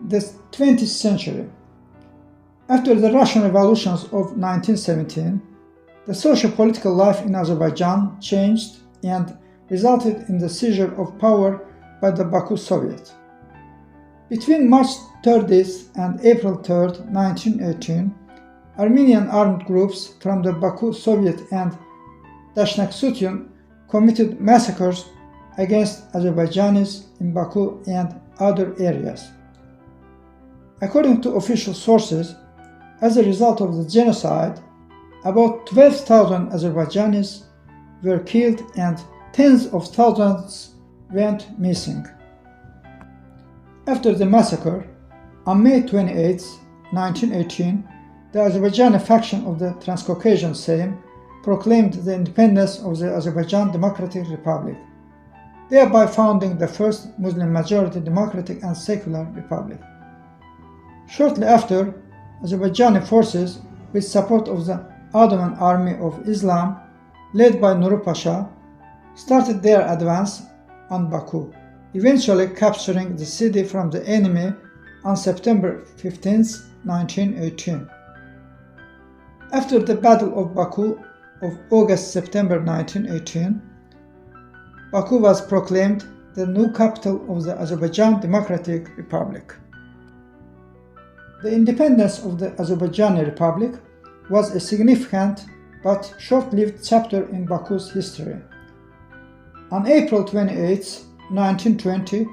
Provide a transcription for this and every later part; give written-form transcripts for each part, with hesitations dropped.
the 20th century. After the Russian revolutions of 1917, the socio-political life in Azerbaijan changed and resulted in the seizure of power by the Bakı Soviet. Between March 30th and April 3rd, 1918, Armenian armed groups from the Bakı Soviet and Daşnaksütundan committed massacres against Azerbaijanis in Baku and other areas. According to official sources, as a result of the genocide, about 12,000 Azerbaijanis were killed and tens of thousands went missing. After the massacre, on May 28, 1918, the Azerbaijani faction of the Transcaucasian Sejm proclaimed the independence of the Azerbaijan Democratic Republic, thereby founding the first Muslim-majority democratic and secular republic. Shortly after, Azerbaijani forces, with support of the Ottoman Army of Islam, led by Nuru Pasha, started their advance on Baku, eventually capturing the city from the enemy on September 15, 1918. After the Battle of Baku of August-September 1918, Baku was proclaimed the new capital of the Azerbaijan Democratic Republic. The independence of the Azerbaijani Republic was a significant but short-lived chapter in Baku's history. On April 28, 1920,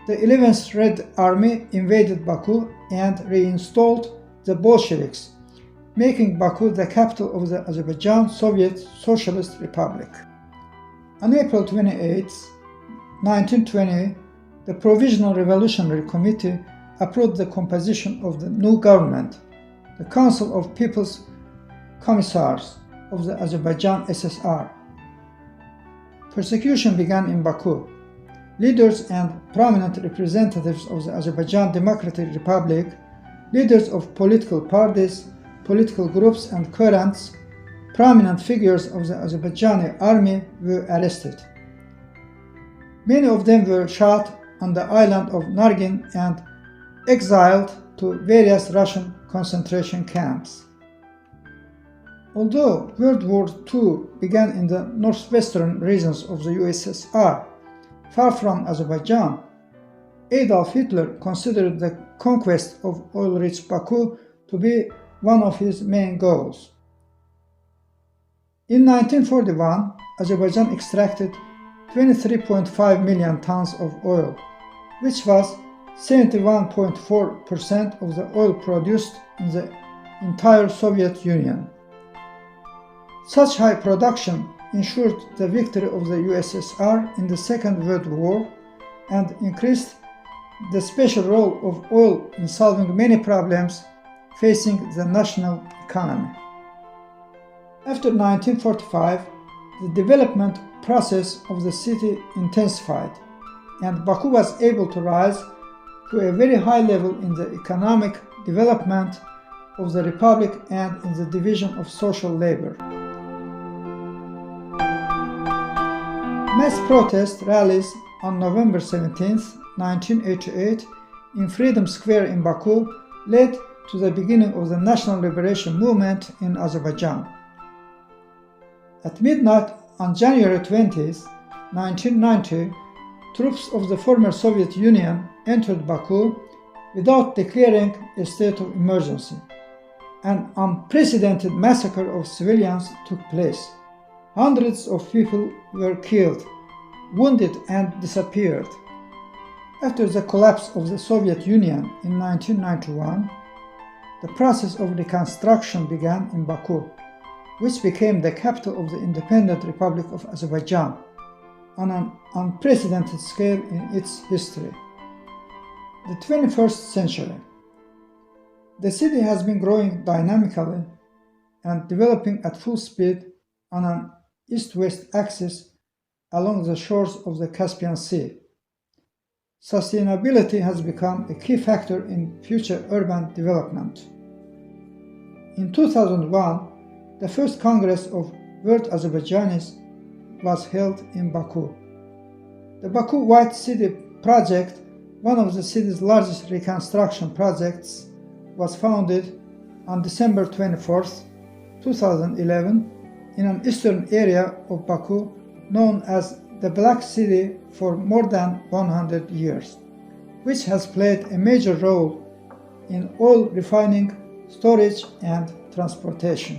the 11th Red Army invaded Baku and reinstalled the Bolsheviks, making Baku the capital of the Azerbaycan Soviet Socialist Republic. On April 28, 1920, the Provisional Revolutionary Committee approved the composition of the new government, the Council of People's Commissars of the Azerbaijan SSR. Persecution began in Baku. Leaders and prominent representatives of the Azerbaijan Democratic Republic, leaders of political parties, political groups and currents, prominent figures of the Azerbaijani army were arrested. Many of them were shot on the island of Nargin and exiled to various Russian concentration camps. Although World War II began in the northwestern regions of the USSR, far from Azerbaijan, Adolf Hitler considered the conquest of oil-rich Baku to be one of his main goals. In 1941, Azerbaijan extracted 23.5 million tons of oil, which was 71.4% of the oil produced in the entire Soviet Union. Such high production ensured the victory of the USSR in the Second World War and increased the special role of oil in solving many problems facing the national economy. After 1945, the development process of the city intensified, and Baku was able to rise to a very high level in the economic development of the republic and in the division of social labor. Mass protest rallies on November 17, 1988, in Freedom Square in Baku led to the beginning of the national liberation movement in Azerbaijan. At midnight on January 20, 1990, troops of the former Soviet Union entered Baku without declaring a state of emergency. An unprecedented massacre of civilians took place. Hundreds of people were killed, wounded, and disappeared. After the collapse of the Soviet Union in 1991, the process of reconstruction began in Baku, which became the capital of the independent Republic of Azerbaijan on an unprecedented scale in its history. The 21st century. The city has been growing dynamically and developing at full speed on an east-west axis along the shores of the Caspian Sea. Sustainability has become a key factor in future urban development. In 2001, the first Congress of World Azerbaijanis was held in Baku. The Baku White City project one of the city's largest reconstruction projects, was founded on December 24th, 2011 in an eastern area of Baku known as the Black City for more than 100 years, which has played a major role in oil refining, storage and transportation.